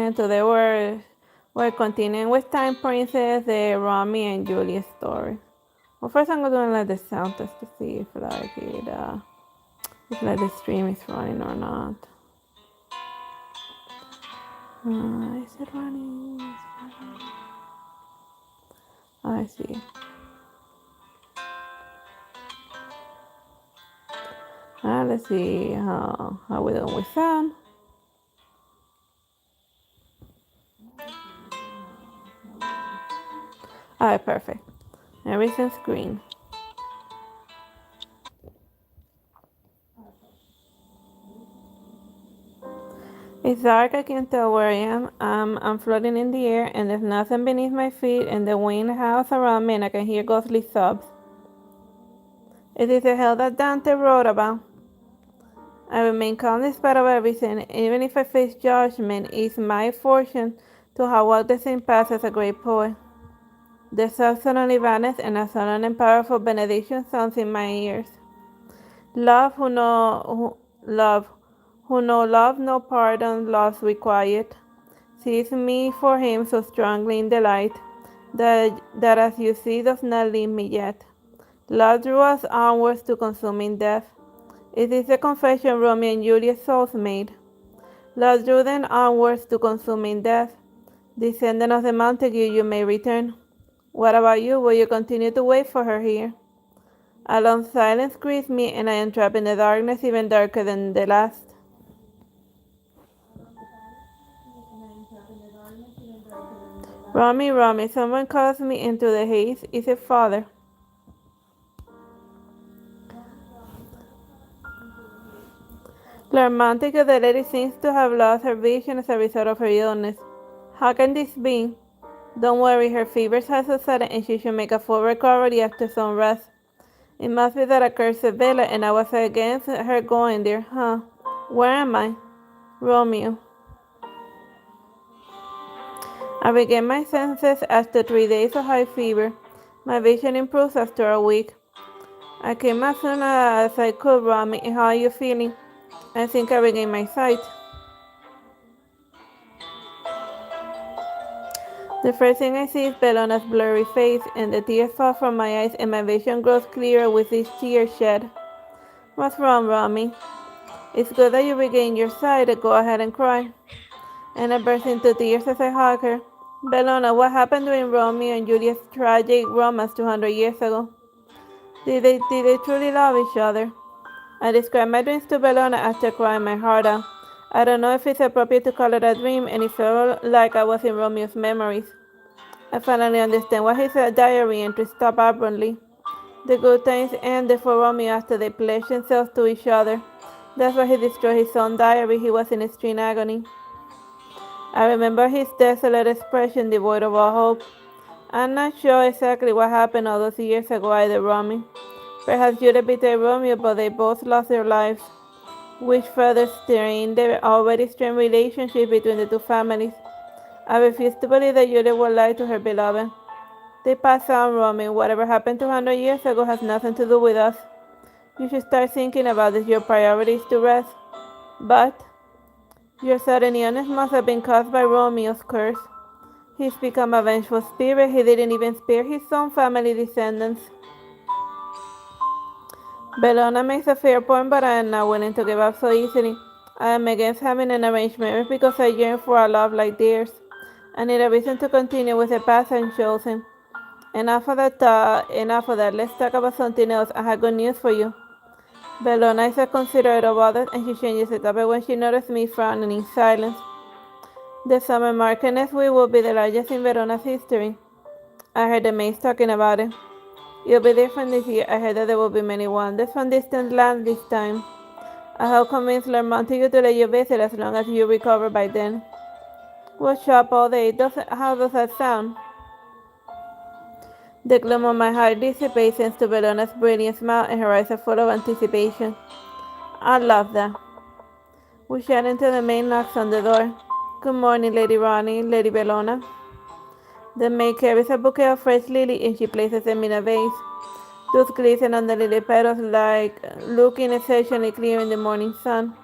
moment. Today we're continuing with Time Princess, the Romy and Juliet story. Well, first I'm gonna let the sound test to see if if the stream is running or not. Is it running? I see. Let's see how we're doing with sound. Alright, perfect. Everything's green. It's dark, I can't tell where I am. I'm floating in the air, and there's nothing beneath my feet, and the wind howls around me, and I can hear ghostly sobs. It is the hell that Dante wrote about. I remain calm despite of everything, even if I face judgment. It's my fortune to have walked the same path as a great poet. The sob suddenly vanished, and a sudden and powerful benediction sounds in my ears. Love, who know love, no pardon, love's required. Sees me for him so strongly in the light, that as you see does not leave me yet. Love drew us onwards to consuming death. It is the confession Romeo and Juliet souls made. Love drew them onwards to consuming death. Descendant of the Montague, you may return. What about you? Will you continue to wait for her here? A long silence greets me, and I am trapped in the darkness even darker than the last. Romy, Romy, someone calls me into the haze. Is it father? Lord Montague, the lady seems to have lost her vision as a result of her illness. How can this be? Don't worry, her fever has subsided and she should make a full recovery after some rest. It must be that accursed Bella, and I was against her going there, huh? Where am I? Romeo. I regain my senses after 3 days of high fever. My vision improves after a week. I came as soon as I could, Romy. How are you feeling? I think I regained my sight. The first thing I see is Bellona's blurry face, and the tears fall from my eyes, and my vision grows clearer with each tear shed. What's wrong, Romy? It's good that you regained your sight. Go ahead and cry. And I burst into tears as I hug her. Bellona, what happened during Romeo and Juliet's tragic romance 200 years ago? Did they truly love each other? I described my dreams to Bellona after crying my heart out. I don't know if it's appropriate to call it a dream, and it felt like I was in Romeo's memories. I finally understand why his diary entry stopped abruptly. The good times ended for Romeo after they pledged themselves to each other. That's why he destroyed his own diary. He was in extreme agony. I remember his desolate expression, devoid of all hope. I'm not sure exactly what happened all those years ago either, Romy. Perhaps Juliet betrayed Romeo, but they both lost their lives, which further strained the already strained relationship between the two families. I refuse to believe that Juliet would lie to her beloved. They passed on, Romy. Whatever happened 200 years ago has nothing to do with us. You should start thinking about this. Your priority is to rest. But your sudden illness must have been caused by Romeo's curse. He's become a vengeful spirit. He didn't even spare his own family descendants. Bellona makes a fair point, but I am not willing to give up so easily. I am against having an arranged marriage because I yearn for a love like theirs. I need a reason to continue with the path I'm chosen. Enough of that. Let's talk about something else. I have good news for you. Bellona is a considerate of others, and she changes the topic when she noticed me frowning in silence. The summer market next week will be the largest in Verona's history. I heard the maids talking about it. You'll be different this year. I heard that there will be many wonders from distant lands this time. I have convinced Lord Montague to let you visit as long as you recover by then. We'll shop all day. How does that sound? The gloom of my heart dissipates thanks to Bellona's brilliant smile, and her eyes are full of anticipation. I love that. We shout until the maid knocks on the door. Good morning, Lady Ronnie, Lady Bellona. The maid carries a bouquet of fresh lilies, and she places them in a vase. Those glisten on the lily petals like looking exceptionally clear in the morning sun.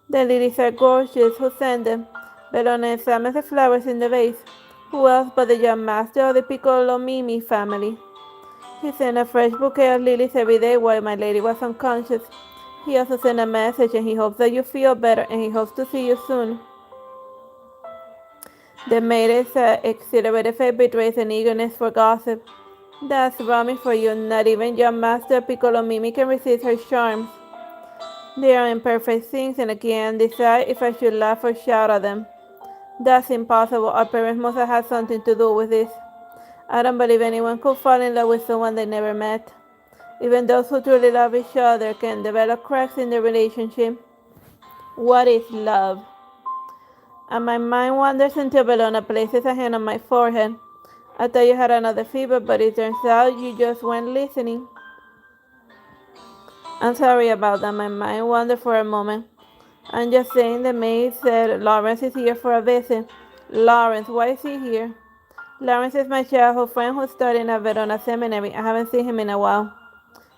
The lilies are gorgeous. Who sent them? Bellona examines the flowers in the vase. Who else but the young master of the Piccolomini family? He sent a fresh bouquet of lilies every day while my lady was unconscious. He also sent a message and he hopes that you feel better and he hopes to see you soon. The maid is exhilarated favorite raised an eagerness for gossip. That's Romy for you. Not even your master Piccolomimi can resist her charms. They are imperfect things and I can't decide if I should laugh or shout at them. That's impossible. Our parents must have had something to do with this. I don't believe anyone could fall in love with someone they never met. Even those who truly love each other can develop cracks in their relationship. What is love? And my mind wanders until Bellona places a hand on my forehead. I thought you had another fever, but it turns out you just weren't listening. I'm sorry about that. My mind wandered for a moment. I'm just saying the maid said Lawrence is here for a visit. Lawrence, why is he here? Lawrence is my childhood friend who's studying at Verona Seminary. I haven't seen him in a while.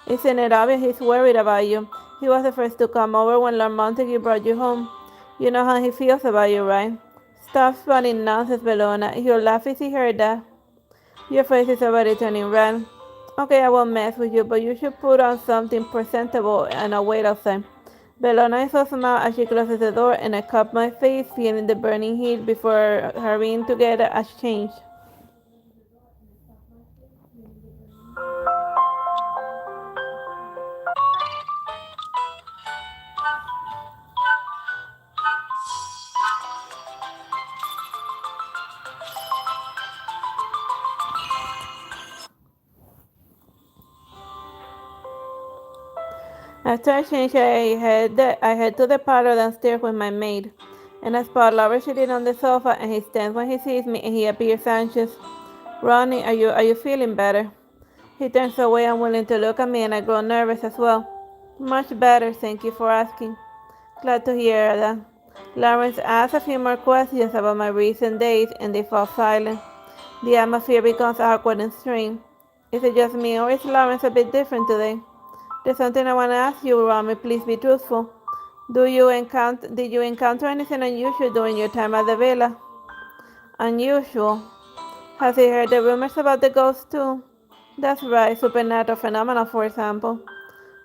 Isn't it obvious he's worried about you? He was the first to come over when Lord Montague brought you home. You know how he feels about you, right? Stop spouting nonsense, Bellona. He'll laugh if he heard that. Your face is already turning red. Okay, I won't mess with you, but you should put on something presentable and I'll wait outside. Bellona is so smile as she closes the door and I cup my face, feeling the burning heat before hurrying to get a change. After I changed, I head to the parlor downstairs with my maid. And I spot Lover sitting on the sofa and he stands when he sees me and he appears anxious. Ronnie, are you feeling better? He turns away unwilling to look at me and I grow nervous as well. Much better, thank you for asking. Glad to hear that. Lawrence asks a few more questions about my recent days and they fall silent. The atmosphere becomes awkward and strained. Is it just me or is Lawrence a bit different today? There's something I want to ask you, Romy. Please be truthful. Did you encounter anything unusual during your time at the villa? Unusual? Has he heard the rumors about the ghosts too? That's right, supernatural phenomena, for example.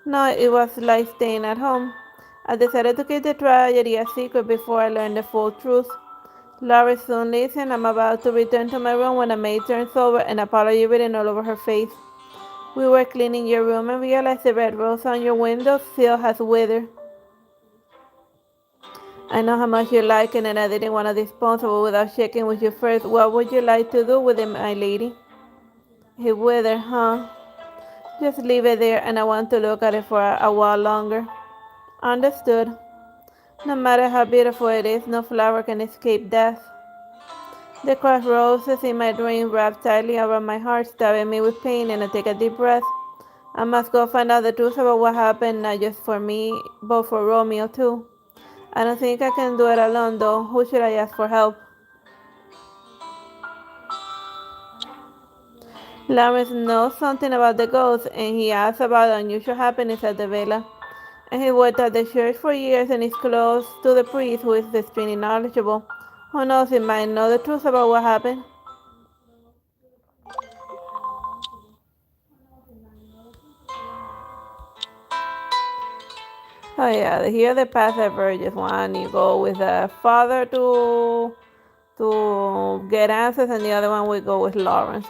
No, it was like staying at home. I decided to keep the tragedy a secret before I learned the full truth. Laurie soon leaves and I'm about to return to my room when a maid turns over and apology written all over her face. We were cleaning your room and realized the red rose on your windowsill has withered. I know how much you like it and I didn't want to dispose of it without checking with you first. What would you like to do with it, my lady? It withered, huh? Just leave it there and I want to look at it for a while longer. Understood. No matter how beautiful it is, no flower can escape death. The crushed roses in my dream wrap tightly around my heart, stabbing me with pain, and I take a deep breath. I must go find out the truth about what happened, not just for me, but for Romeo too. I don't think I can do it alone though. Who should I ask for help? Lawrence knows something about the ghosts and he asks about unusual happenings at the villa. And he worked at the church for years and is close to the priest who is extremely knowledgeable. Who knows, he might know the truth about what happened. Oh yeah, here the path diverges. One you go with the father to get answers and the other one we go with Lawrence.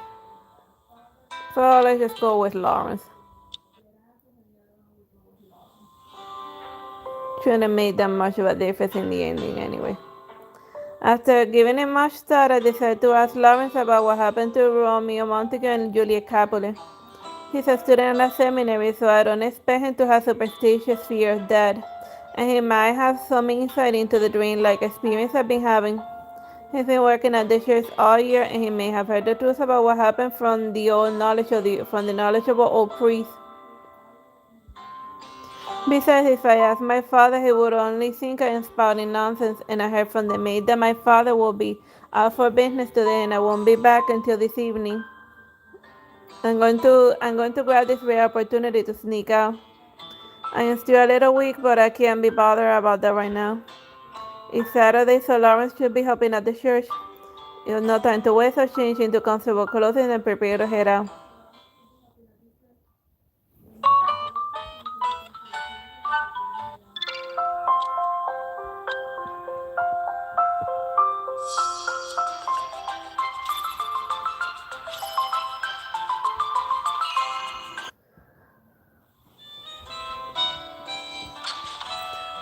So let's just go with Lawrence. Shouldn't have made that much of a difference in the ending anyway. After giving it much thought, I decided to ask Lawrence about what happened to Romeo Montague and Juliet Capulet. He's a student at a seminary, so I don't expect him to have superstitious fear of death, and he might have some insight into the dream-like experience I've been having. He's been working at the church all year, and he may have heard the truth about what happened from the knowledgeable old priest. Besides, if I asked my father, he would only think I am spouting nonsense, and I heard from the maid that my father will be out for business today, and I won't be back until this evening. I'm going to grab this rare opportunity to sneak out. I am still a little weak, but I can't be bothered about that right now. It's Saturday, so Lawrence should be helping at the church. It was no time to waste, so change into comfortable clothing and prepare to head out.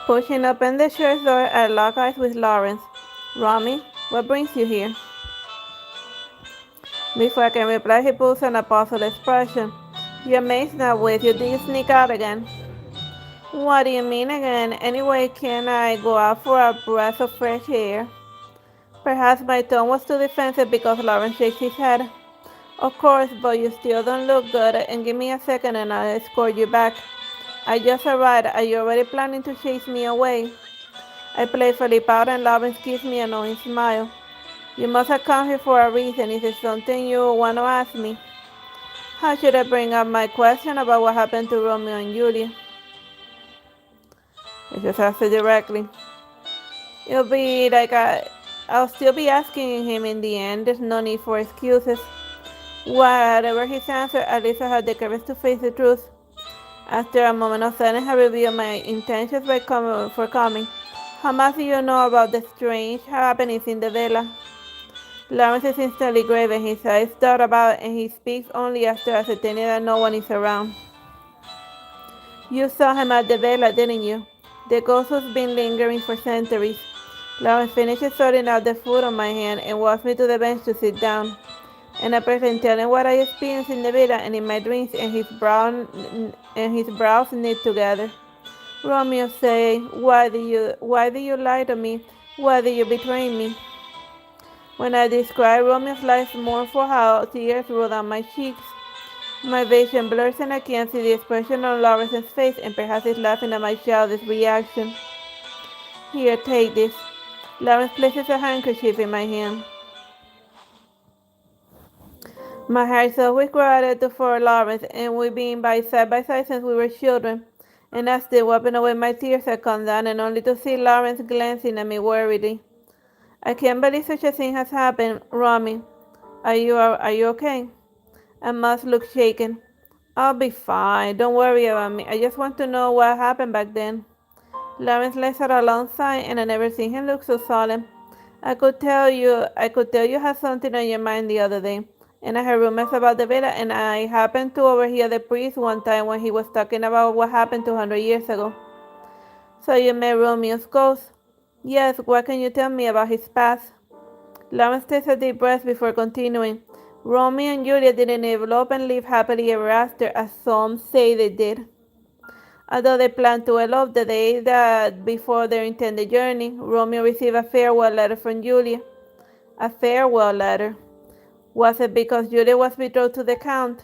Pushing open the church door, I lock eyes with Lawrence. Romy, what brings you here? Before I can reply, he pulls an puzzled expression. You're amazed now with you. Did you sneak out again? What do you mean again? Anyway, can I go out for a breath of fresh air? Perhaps my tone was too defensive because Lawrence shakes his head. Of course, but you still don't look good, and give me a second and I'll escort you back. I just arrived. Are you already planning to chase me away? I playfully pout and Lawrence gives me a knowing smile. You must have come here for a reason. Is there something you want to ask me? How should I bring up my question about what happened to Romeo and Juliet? I just ask it directly. It'll be like I'll still be asking him in the end. There's no need for excuses. Whatever his answer, at least I had the courage to face the truth. After a moment of silence, I revealed my intentions for coming. How much do you know about the strange happenings in the villa? Lawrence is instantly grave and his eyes dart about, and he speaks only after ascertaining that no one is around. You saw him at the villa, didn't you? The ghost who's been lingering for centuries. Lawrence finishes sorting out the food on my hand and walks me to the bench to sit down. And I present telling what I experienced in the villa and in my dreams, and his brows knit together. Romeo say, why do you lie to me? Why do you betray me? When I describe Romeo's life's mournful how tears roll down my cheeks, my vision blurs and I can't see the expression on Lawrence's face, and perhaps he's laughing at my childish reaction. Here, take this. Lawrence places a handkerchief in my hand. My heart is always gratitude for Lawrence, and we've been side by side since we were children. And as still wiping away my tears, I come down, and only to see Lawrence glancing at me worriedly. I can't believe such a thing has happened, Romy. Are you okay? I must look shaken. I'll be fine. Don't worry about me. I just want to know what happened back then. Lawrence lets out a long sigh, and I never seen him look so solemn. I could tell you had something on your mind the other day, and I heard rumors about the villa, and I happened to overhear the priest one time when he was talking about what happened 200 years ago. So you met Romeo's ghost? Yes, what can you tell me about his past? Lawrence takes a deep breath before continuing. Romeo and Juliet didn't elope and live happily ever after, as some say they did. Although they planned to elope the day that before their intended journey, Romeo received a farewell letter from Juliet. A farewell letter. Was it because Juliet was betrothed to the Count?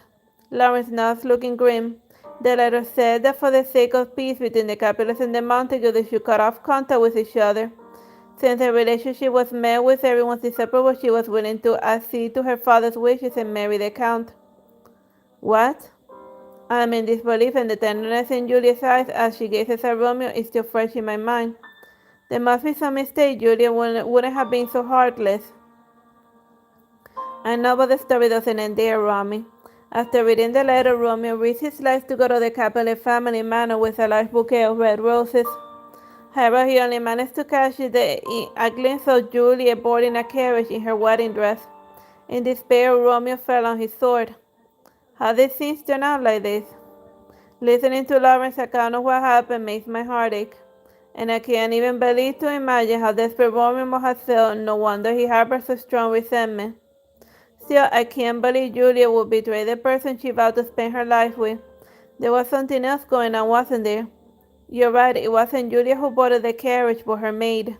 Lawrence nods, looking grim. The letter said that for the sake of peace between the Capulets and the Montague, they should cut off contact with each other. Since the relationship was met with everyone's disapproval, she was willing to accede to her father's wishes and marry the Count. What? I am in disbelief, and the tenderness in Juliet's eyes as she gazes at Romeo is still fresh in my mind. There must be some mistake. Juliet wouldn't have been so heartless. I know, but the story doesn't end there, Romy. After reading the letter, Romeo risks his life to go to the Capulet family manor with a large bouquet of red roses. However, he only managed to catch a glimpse of Juliet boarding a carriage in her wedding dress. In despair, Romeo fell on his sword. How did things turn out like this? Listening to Lawrence's account of what happened makes my heart ache, and I can't even believe to imagine how desperate Romeo must have felt. No wonder he harbored such strong resentment. Still, I can't believe Juliet would betray the person she vowed to spend her life with. There was something else going on, wasn't there? You're right, it wasn't Juliet who boarded the carriage, but her maid.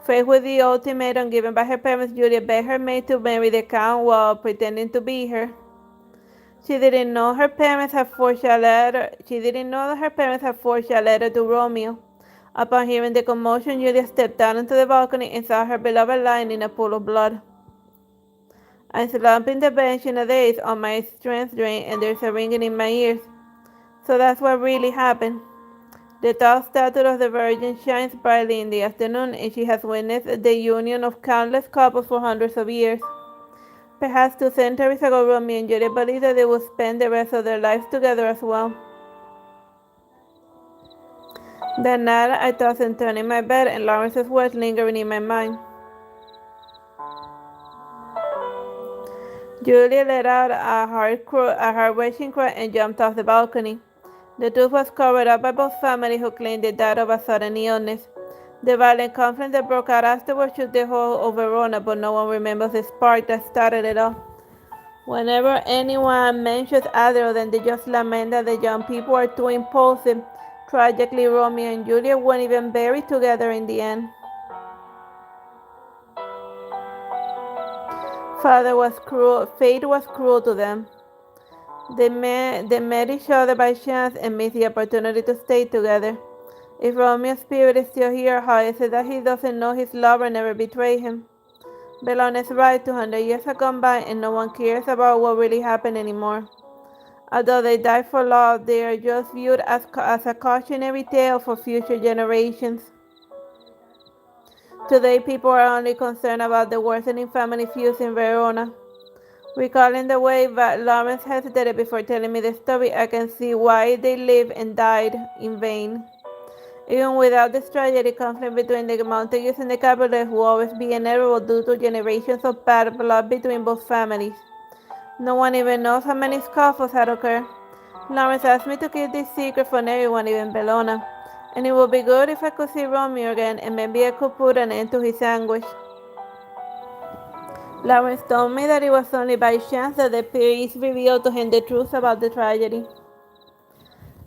Faced with the ultimatum given by her parents, Juliet begged her maid to marry the Count while pretending to be her. She didn't know her parents had forged a letter. She didn't know that her parents had forged a letter to Romeo. Upon hearing the commotion, Juliet stepped down into the balcony and saw her beloved lying in a pool of blood. I slumped in the bench in a daze, all my strength drained, and there's a ringing in my ears. So that's what really happened. The tall statue of the Virgin shines brightly in the afternoon, and she has witnessed the union of countless couples for hundreds of years. Perhaps 2 centuries ago, Romeo and Juliet believed that they would spend the rest of their lives together as well. That night, I tossed and turned in my bed, and Lawrence's words lingering in my mind. Julia let out a heart-wrenching cry and jumped off the balcony. The truth was covered up by both families, who claimed they died of a sudden illness. The violent conflict that broke out afterwards shook the whole of Verona, but no one remembers the spark that started it all. Whenever anyone mentions other than they just lament that the young people are too impulsive. Tragically, Romeo and Juliet weren't even buried together in the end. Fate was cruel to them. They met each other by chance and missed the opportunity to stay together. If Romeo's spirit is still here, how is it that he doesn't know his lover never betrayed him? Bellona is right, 200 years have gone by and no one cares about what really happened anymore. Although they died for love, they are just viewed as a cautionary tale for future generations. Today, people are only concerned about the worsening family feuds in Verona. Recalling the way that Lawrence hesitated before telling me the story, I can see why they lived and died in vain. Even without this tragedy, conflict between the Montagues and the Capulets will always be inevitable due to generations of bad blood between both families. No one even knows how many scuffles had occurred. Lawrence asked me to keep this secret from everyone, even Bellona. And it would be good if I could see Romeo again, and maybe I could put an end to his anguish. Lawrence told me that it was only by chance that the priest revealed to him the truth about the tragedy.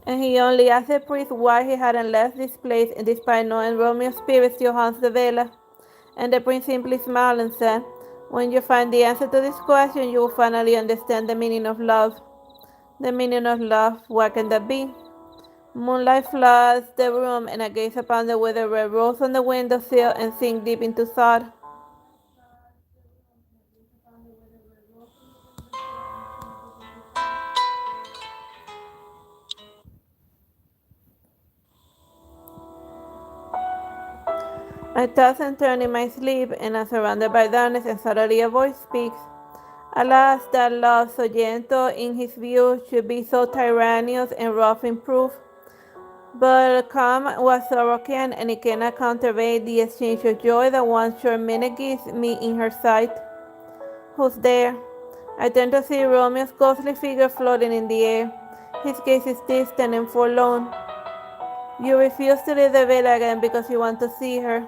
And he only asked the priest why he hadn't left this place, and despite knowing Romeo's spirit still haunts the villa. And the prince simply smiled and said, "When you find the answer to this question, you will finally understand the meaning of love." The meaning of love, what can that be? Moonlight floods the room, and I gaze upon the withered red rose on the windowsill and sink deep into thought. I toss and turn in my sleep, and am surrounded by darkness, and suddenly a voice speaks. Alas, that love, so gentle in his view, should be so tyrannous and rough in proof. But calm what sorrow can, and it cannot countervail the exchange of joy that one short minute gives me in her sight. Who's there? I turn to see Romeo's ghostly figure floating in the air. His gaze is distant and forlorn. You refuse to leave the villa again because you want to see her.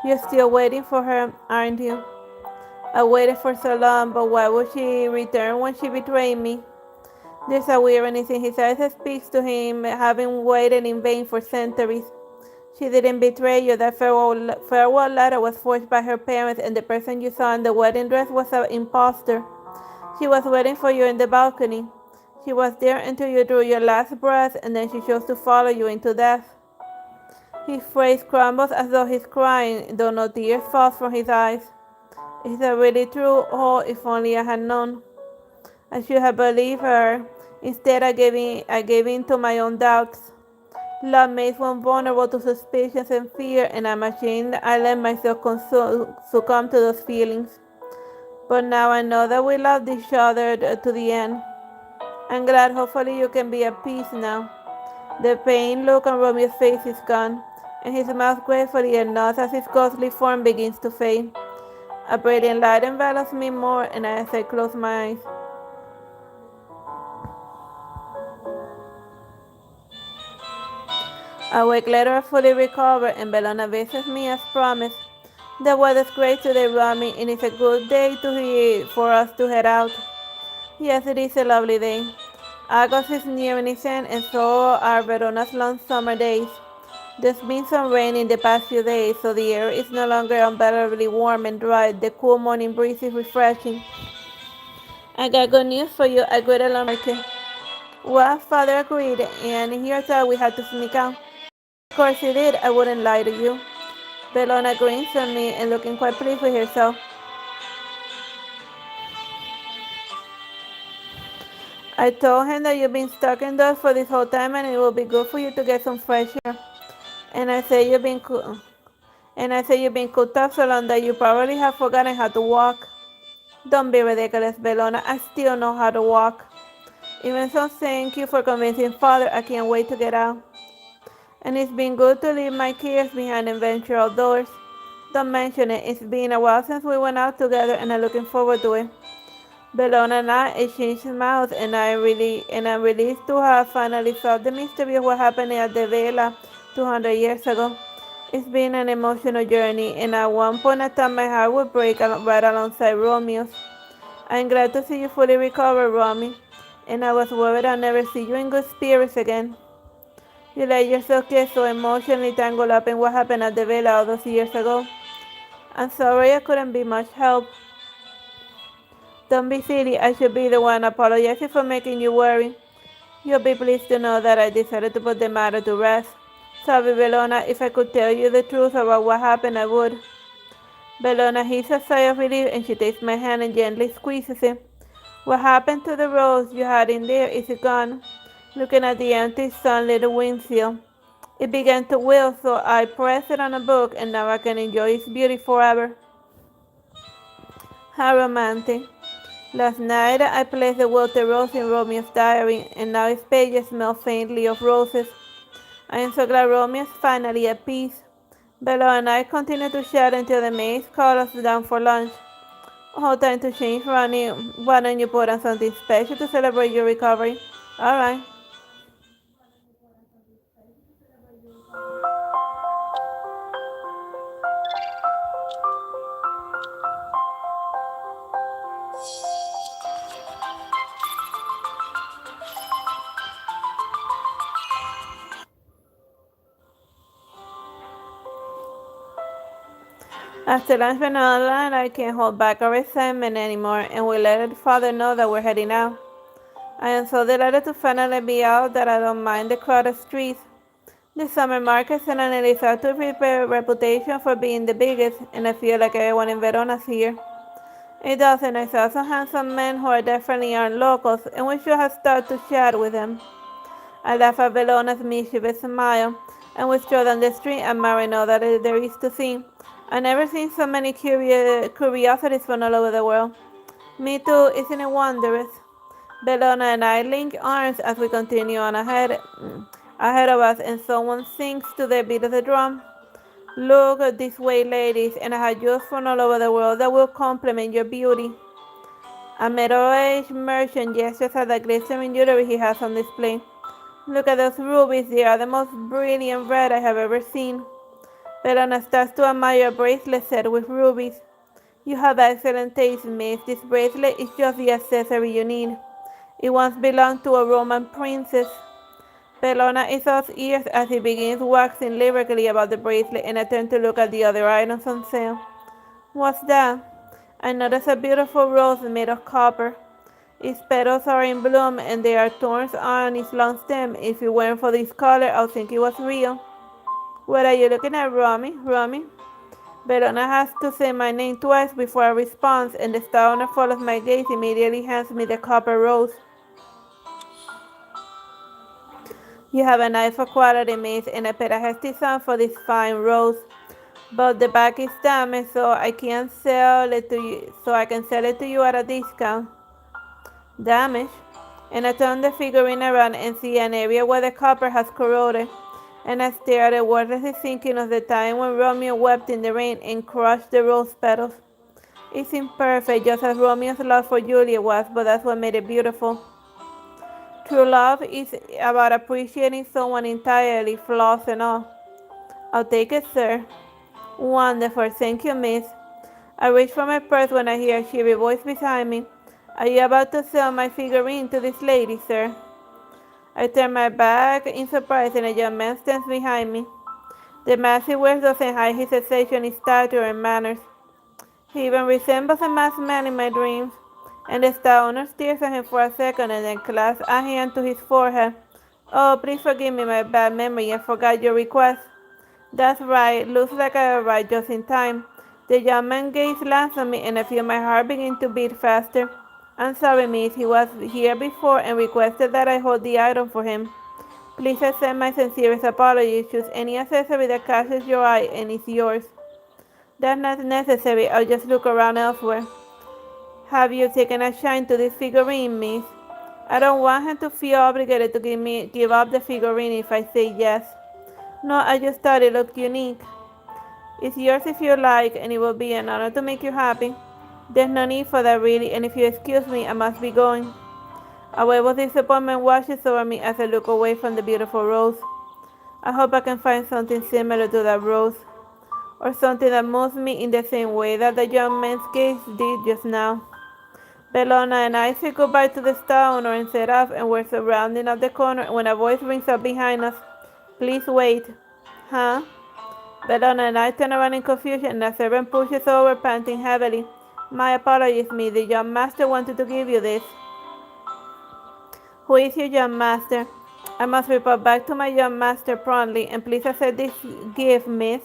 You're still waiting for her, aren't you? I waited for so long, but why would she return when she betrayed me? There's a weariness in his eyes that speaks to him, having waited in vain for centuries. She didn't betray you. That farewell letter was forged by her parents, and the person you saw in the wedding dress was an impostor. She was waiting for you in the balcony. She was there until you drew your last breath, and then she chose to follow you into death. His face crumbles as though he's crying, though no tears fall from his eyes. Is that really true? Oh, if only I had known. I should have believed her. Instead, I gave in to my own doubts. Love makes one vulnerable to suspicions and fear, and I'm ashamed I let myself succumb to those feelings. But now I know that we loved each other to the end. I'm glad. Hopefully you can be at peace now. The pain look on Romeo's face is gone, and his mouth gratefully nods as his ghostly form begins to fade. A brilliant light envelops me more, and as I close my eyes, a week later, I fully recover, and Bellona visits me as promised. The weather's great today, Romy, and it's a good day for us to head out. Yes, it is a lovely day. August is nearing its end, and so are Verona's long summer days. There's been some rain in the past few days, so the air is no longer unbearably warm and dry. The cool morning breeze is refreshing. I got good news for you. I agreed along market. Well, father agreed, and he thought we had to sneak out. Of course he did. I wouldn't lie to you. Bellona grins at me and looking quite pleased with herself. I told him that you've been stuck indoors for this whole time and it will be good for you to get some fresh air. And I say you've been cooped up so long that you probably have forgotten how to walk. Don't be ridiculous, Bellona. I still know how to walk. Even so, thank you for convincing Father. I can't wait to get out. And it's been good to leave my kids behind and venture outdoors. Don't mention it. It's been a while since we went out together and I'm looking forward to it. Bellona and I exchanged smiles and I'm relieved to have finally solved the mystery of what happened at the villa 200 years ago. It's been an emotional journey and at one point I thought my heart would break right alongside Romeo's. I'm glad to see you fully recovered, Romy, and I was worried I'd never see you in good spirits again. You let yourself get so emotionally tangled up in what happened at the villa all those years ago. I'm sorry I couldn't be much help. Don't be silly, I should be the one apologizing for making you worry. You'll be pleased to know that I decided to put the matter to rest. Sorry, Bellona, if I could tell you the truth about what happened, I would. Bellona heaves a sigh of relief and she takes my hand and gently squeezes it. What happened to the rose you had in there? Is it gone? Looking at the empty sunlit windshield. It began to wilt, so I pressed it on a book and now I can enjoy its beauty forever. How romantic. Last night I placed the wilted rose in Romeo's diary and now its pages smell faintly of roses. I am so glad Romeo is finally at peace. Bella and I continue to chat until the maids call us down for lunch. Oh, time to change, Ronnie. Why don't you put on something special to celebrate your recovery? Alright. After lunch with another line, I can't hold back our resentment anymore, and we let Father know that we're heading out. I am so delighted to finally be out that I don't mind the crowded streets. The summer market suddenly started to prepare a reputation for being the biggest, and I feel like everyone in Verona's here. It does, and I saw some handsome men who are definitely aren't locals, and we should have started to chat with them. I laughed at Bellona's mischievous smile, and we strolled down the street admiring all that there is to see. I've never seen so many curiosities from all over the world. Me too, isn't it wondrous? Bellona and I link arms as we continue on ahead of us, and someone sings to the beat of the drum. Look this way, ladies, and I have jewels from all over the world that will complement your beauty. A middle-aged merchant gestures at the glittering jewelry he has on display. Look at those rubies, they are the most brilliant red I have ever seen. Bellona starts to admire a bracelet set with rubies. You have excellent taste, miss. This bracelet is just the accessory you need. It once belonged to a Roman princess. Bellona is all ears as he begins waxing lyrically about the bracelet, and I turn to look at the other items on sale. What's that? I notice a beautiful rose made of copper. Its petals are in bloom and there are thorns on its long stem. If it weren't for this color, I'd think it was real. What are you looking at, Romy? Romy? Bellona has to say my name twice before I respond, and the store owner follows my gaze, immediately hands me the copper rose. You have an eye for quality, miss, and I paid a hefty sum for this fine rose. But the back is damaged, so I can sell it to you at a discount. Damaged? And I turn the figurine around and see an area where the copper has corroded. And I stare at it wordlessly thinking of the time when Romeo wept in the rain and crushed the rose petals. It's imperfect, just as Romeo's love for Juliet was, but that's what made it beautiful. True love is about appreciating someone entirely, flaws and all. I'll take it, sir. Wonderful, thank you, miss. I reach for my purse when I hear a cheery voice behind me. Are you about to sell my figurine to this lady, sir? I turn my back in surprise and a young man stands behind me. The mask he wears doesn't hide his exceptional stature and manners. He even resembles a masked man in my dreams. And the store owner stares at him for a second and then clasps a hand to his forehead. Oh, please forgive me my bad memory. I forgot your request. That's right. Looks like I arrived just in time. The young man gazes lands on me and I feel my heart begin to beat faster. I'm sorry, miss. He was here before and requested that I hold the item for him. Please accept my sincerest apology. Choose any accessory that catches your eye and it's yours. That's not necessary. I'll just look around elsewhere. Have you taken a shine to this figurine, miss? I don't want him to feel obligated to give up the figurine if I say yes. No, I just thought it looked unique. It's yours if you like, and it will be an honor to make you happy. There's no need for that really, and if you excuse me, I must be going. A wave of disappointment washes over me as I look away from the beautiful rose. I hope I can find something similar to that rose, or something that moves me in the same way that the young man's gaze did just now. Bellona and I say goodbye to the store owner and set off, and we're rounding up the corner when a voice rings up behind us. Please wait. Huh? Bellona and I turn around in confusion, and a servant pushes over, panting heavily. My apologies, miss. The young master wanted to give you this. Who is your young master? I must report back to my young master promptly, and please accept this gift, miss.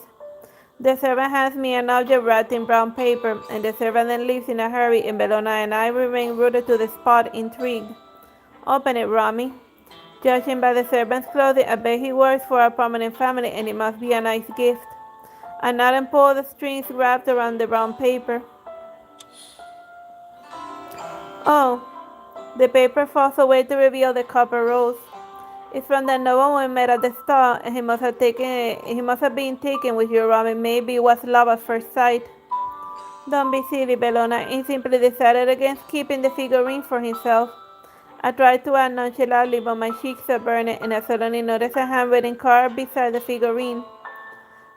The servant hands me an object wrapped in brown paper, and the servant then leaves in a hurry, and Bellona and I remain rooted to the spot, intrigued. Open it, Romy. Judging by the servant's clothing, I bet he works for a prominent family, and it must be a nice gift. I nod and pull the strings wrapped around the brown paper. Oh, the paper falls away to reveal the copper rose. It's from the noble we met at the store, and he must have been taken with you, Romy. Maybe it was love at first sight. Don't be silly, Bellona. He simply decided against keeping the figurine for himself. I tried to act nonchalantly, but my cheeks are burning, and I suddenly noticed a handwritten card beside the figurine.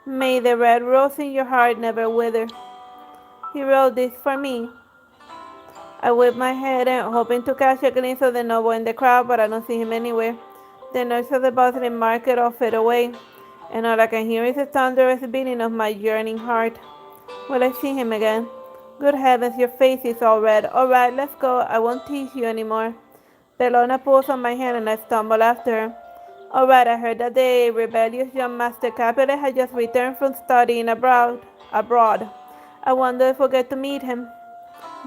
May the red rose in your heart never wither. He wrote this for me. I whip my head and hoping to catch a glimpse of the noble in the crowd, but I don't see him anywhere. The noise of the bustling market all fade away, and all I can hear is the thunderous beating of my yearning heart. Will I see him again? Good heavens, your face is all red. All right, let's go. I won't tease you anymore. Bellona pulls on my hand and I stumble after her. All right, I heard that the rebellious young Master Capulet had just returned from studying abroad. I wonder if we'll get to meet him.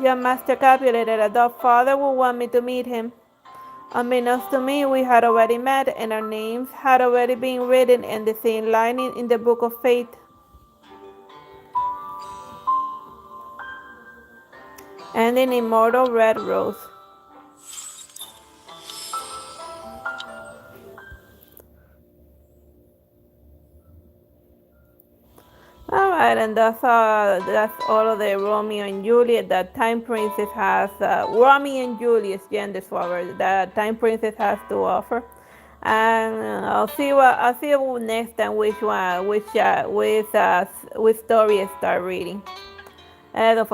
Young Master Capulet, that adult father will want me to meet him. Unbeknownst to me, we had already met, and our names had already been written in the same line in the book of fate. And an immortal red rose. Alright, and that's all of the Romeo and Juliet that Time Princess has, Romy and Julius genderswap that Time Princess has to offer. And I'll see next time which story I start reading. Don't